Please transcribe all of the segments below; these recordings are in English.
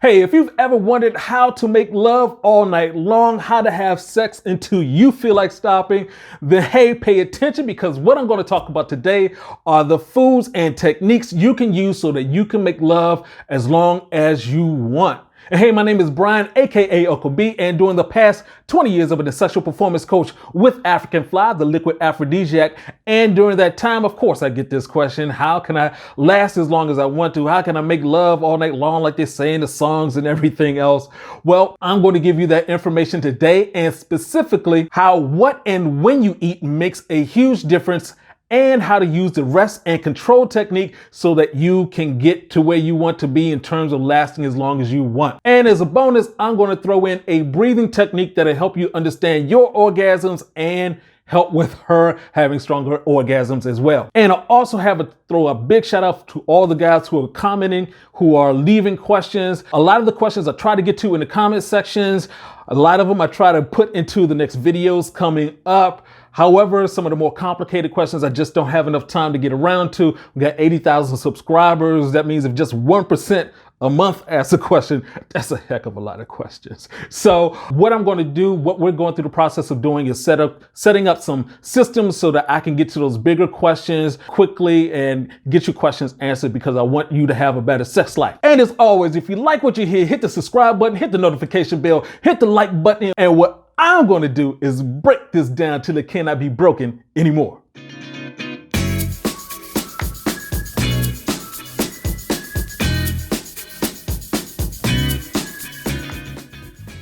Hey, if you've ever wondered how to make love all night long, how to have sex until you feel like stopping, then hey, pay attention, because what I'm going to talk about today are the foods and techniques you can use so that you can make love as long as you want. And hey, my name is Brian, aka Uncle B, and during the past 20 years, I've been a sexual performance coach with African Fly, the liquid aphrodisiac. And during that time, of course, I get this question: how can I last as long as I want to? How can I make love all night long like they say in the songs and everything else? Well, I'm going to give you that information today, and specifically how what and when you eat makes a huge difference, and how to use the rest and control technique so that you can get to where you want to be in terms of lasting as long as you want. And as a bonus, I'm going to throw in a breathing technique that'll help you understand your orgasms and help with her having stronger orgasms as well. And I also have to throw a big shout out to all the guys who are commenting, who are leaving questions. A lot of the questions I try to get to in the comment sections. A lot of them I try to put into the next videos coming up. However, some of the more complicated questions I just don't have enough time to get around to. We got 80,000 subscribers. That means if just 1% a month asks a question, that's a heck of a lot of questions. So what I'm going to do, what we're going through the process of doing, is setting up some systems so that I can get to those bigger questions quickly and get your questions answered, because I want you to have a better sex life. And as always, if you like what you hear, hit the subscribe button, hit the notification bell, hit the like button, and what I'm going to do is break this down till it cannot be broken anymore.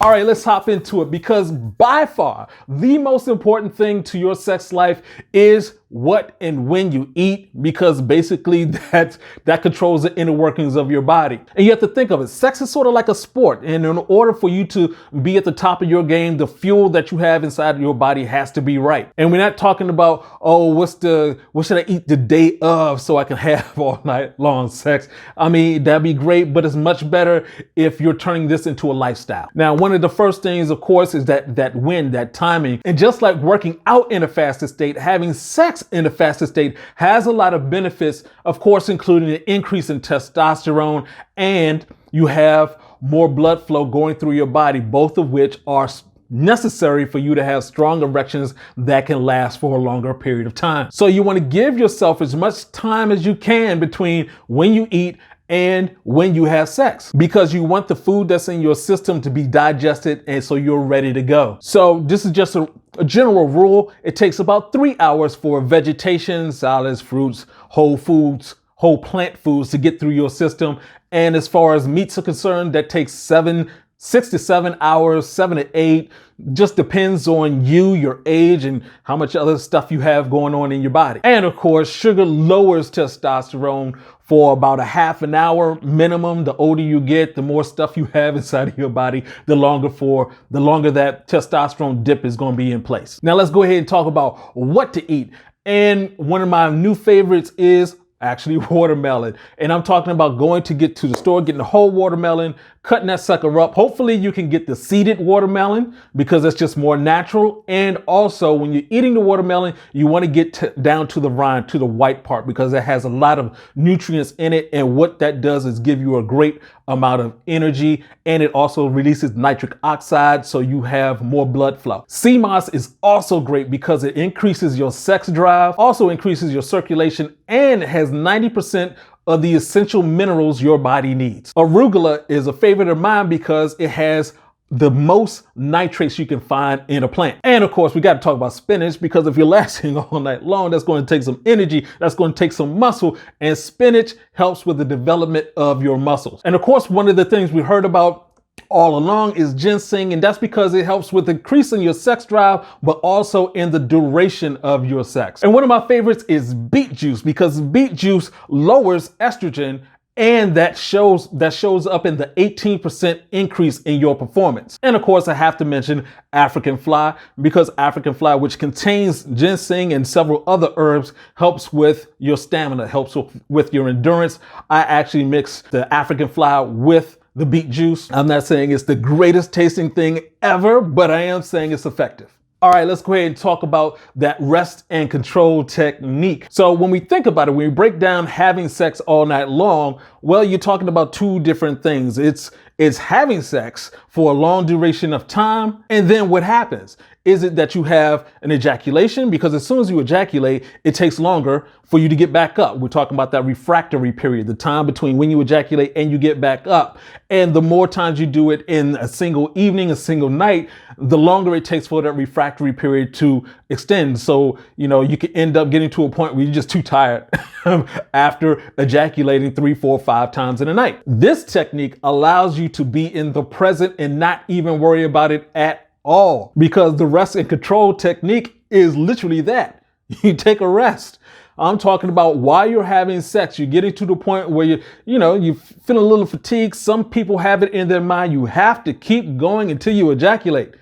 All right, let's hop into it, because by far the most important thing to your sex life is what and when you eat, because basically that controls the inner workings of your body. And you have to think of it, sex is sort of like a sport, and in order for you to be at the top of your game, the fuel that you have inside of your body has to be right. And we're not talking about, oh, what should I eat the day of so I can have all night long sex. I mean, that'd be great, but it's much better if you're turning this into a lifestyle. Now, one of the first things, of course, is that when, that timing. And just like working out in a fasted state, having sex in the fasted state has a lot of benefits, of course, including an increase in testosterone, and you have more blood flow going through your body, both of which are necessary for you to have strong erections that can last for a longer period of time. So you want to give yourself as much time as you can between when you eat and when you have sex, because you want the food that's in your system to be digested and so you're ready to go. So this is just a general rule. It takes about 3 hours for vegetation, salads, fruits, whole foods, whole plant foods to get through your system. And as far as meats are concerned, that takes 6 to 7 hours, 7 to 8, just depends on you, your age, and how much other stuff you have going on in your body. And of course, sugar lowers testosterone for about a half an hour minimum. The older you get, the more stuff you have inside of your body, the longer that testosterone dip is going to be in place. Now let's go ahead and talk about what to eat. And one of my new favorites is actually watermelon. And I'm talking about going to the store, getting the whole watermelon, cutting that sucker up. Hopefully you can get the seeded watermelon, because it's just more natural. And also, when you're eating the watermelon, you want to get down to the rind, to the white part, because it has a lot of nutrients in it. And what that does is give you a great amount of energy, and it also releases nitric oxide, so you have more blood flow. Sea moss is also great because it increases your sex drive, also increases your circulation, and has 90% of the essential minerals your body needs. Arugula is a favorite of mine because it has the most nitrates you can find in a plant. And of course, we got to talk about spinach, because if you're lasting all night long, that's going to take some energy, that's going to take some muscle, and spinach helps with the development of your muscles. And of course, one of the things we heard about all along is ginseng, and that's because it helps with increasing your sex drive, but also in the duration of your sex. And one of my favorites is beet juice, because beet juice lowers estrogen, and that shows up in the 18% increase in your performance. And of course, I have to mention African Fly, because African Fly, which contains ginseng and several other herbs, helps with your stamina, helps with your endurance. I actually mix the African Fly with the beet juice. I'm not saying it's the greatest tasting thing ever, but I am saying it's effective. All right, let's go ahead and talk about that rest and control technique. So when we think about it, when we break down having sex all night long, well, you're talking about two different things. It's is having sex for a long duration of time. And then what happens? Is it that you have an ejaculation? Because as soon as you ejaculate, it takes longer for you to get back up. We're talking about that refractory period, the time between when you ejaculate and you get back up. And the more times you do it in a single evening, a single night, the longer it takes for that refractory period to extend. So, you can end up getting to a point where you're just too tired after ejaculating 3, 4, 5 times in a night. This technique allows you to be in the present and not even worry about it at all, because the rest and control technique is literally that. You take a rest. I'm talking about while you're having sex, you're getting to the point where you feel a little fatigued. Some people have it in their mind, you have to keep going until you ejaculate.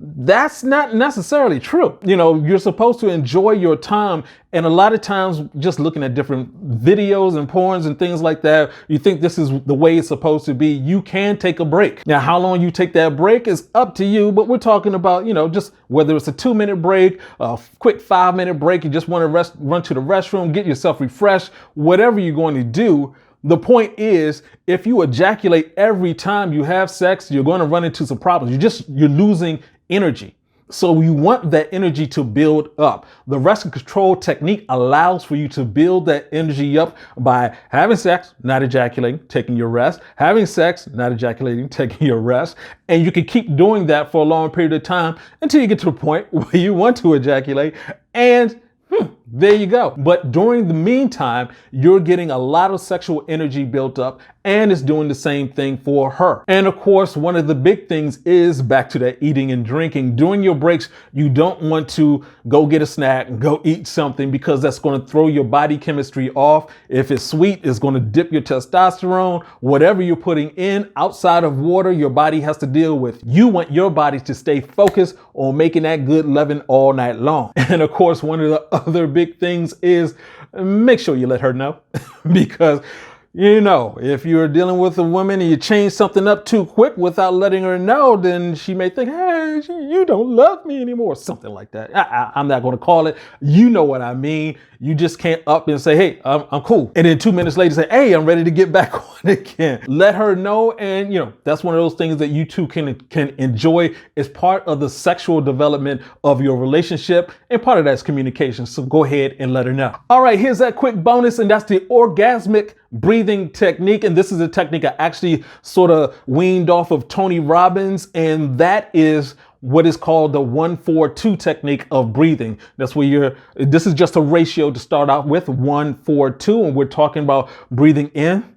That's not necessarily true. You're supposed to enjoy your time. And a lot of times just looking at different videos and porns and things like that, you think this is the way it's supposed to be. You can take a break. Now, how long you take that break is up to you, but we're talking about, just whether it's a 2-minute break, a quick 5-minute break, you just want to run to the restroom, get yourself refreshed, whatever you're going to do. The point is, if you ejaculate every time you have sex, you're going to run into some problems. You're losing energy. So you want that energy to build up. The rest and control technique allows for you to build that energy up by having sex, not ejaculating, taking your rest, having sex, not ejaculating, taking your rest. And you can keep doing that for a long period of time until you get to the point where you want to ejaculate, and there you go. But during the meantime, you're getting a lot of sexual energy built up, and it's doing the same thing for her. And of course, one of the big things is back to that eating and drinking. During your breaks, you don't want to go get a snack and go eat something, because that's going to throw your body chemistry off. If it's sweet, it's going to dip your testosterone. Whatever you're putting in outside of water, your body has to deal with. You want your body to stay focused on making that good loving all night long. And of course, one of the other big things is make sure you let her know, because if you're dealing with a woman and you change something up too quick without letting her know, then she may think, hey, you don't love me anymore. Something like that. I'm not going to call it. You know what I mean? You just can't up and say, hey, I'm cool. And then 2 minutes later say, hey, I'm ready to get back on again. Let her know. And, that's one of those things that you two can enjoy. It's part of the sexual development of your relationship. And part of that's communication. So go ahead and let her know. All right, here's that quick bonus. And that's the orgasmic breathing technique. And this is a technique I actually sort of weaned off of Tony Robbins. And that is what is called the 1-4-2 technique of breathing. That's where this is just a ratio to start out with, 1-4-2. And we're talking about breathing in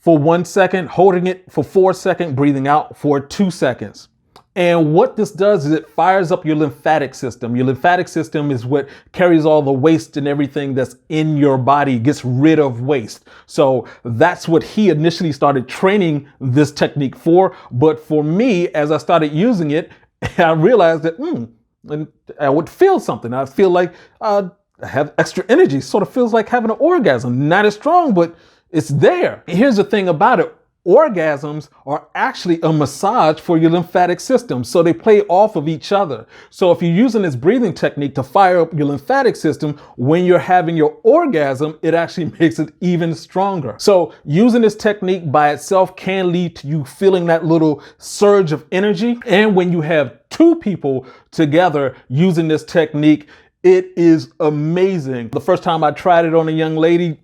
for 1 second, holding it for 4 seconds, breathing out for 2 seconds. And what this does is it fires up your lymphatic system. Your lymphatic system is what carries all the waste and everything that's in your body, gets rid of waste. So that's what he initially started training this technique for. But for me, as I started using it, I realized that and I would feel something. I feel like I have extra energy. Sort of feels like having an orgasm. Not as strong, but it's there. And here's the thing about it. Orgasms are actually a massage for your lymphatic system. So they play off of each other. So if you're using this breathing technique to fire up your lymphatic system, when you're having your orgasm, it actually makes it even stronger. So using this technique by itself can lead to you feeling that little surge of energy. And when you have 2 people together using this technique, it is amazing. The first time I tried it on a young lady,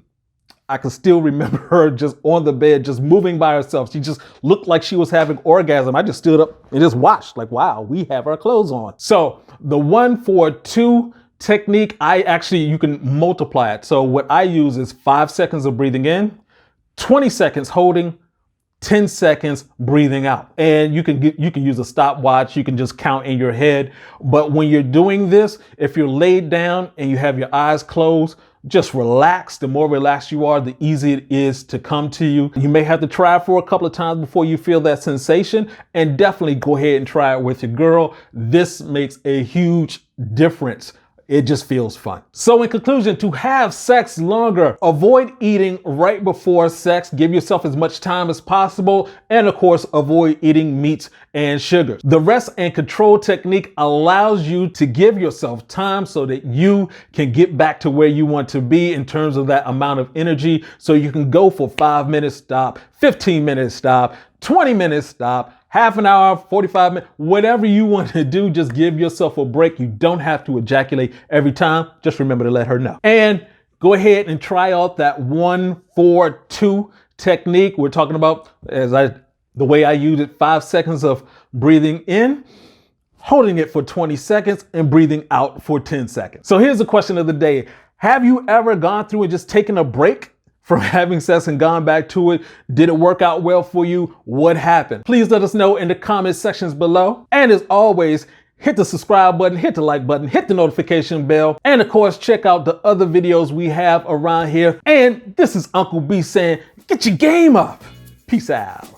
I can still remember her just on the bed, just moving by herself. She just looked like she was having orgasm. I just stood up and just watched like, wow, we have our clothes on. So the 1-4-2 technique, you can multiply it. So what I use is 5 seconds of breathing in, 20 seconds holding, 10 seconds breathing out. And you can use a stopwatch. You can just count in your head. But when you're doing this, if you're laid down and you have your eyes closed, just relax. The more relaxed you are, the easier it is to come to you. You may have to try it for a couple of times before you feel that sensation, and definitely go ahead and try it with your girl. This makes a huge difference. It just feels fun. So in conclusion, to have sex longer, avoid eating right before sex. Give yourself as much time as possible. And of course, avoid eating meats and sugars. The rest and control technique allows you to give yourself time so that you can get back to where you want to be in terms of that amount of energy. So you can go for 5 minutes, stop, 15 minutes, stop, 20 minutes, stop. Half an hour, 45 minutes, whatever you want to do, just give yourself a break. You don't have to ejaculate every time. Just remember to let her know. And go ahead and try out that 1-4-2 technique. We're talking about, the way I use it, 5 seconds of breathing in, holding it for 20 seconds, and breathing out for 10 seconds. So here's the question of the day. Have you ever gone through and just taken a break from having sex and gone back to it? Did it work out well for you? What happened? Please let us know in the comment sections below. And as always, hit the subscribe button, hit the like button, hit the notification bell, and of course, check out the other videos we have around here. And this is Uncle B saying, get your game up. Peace out.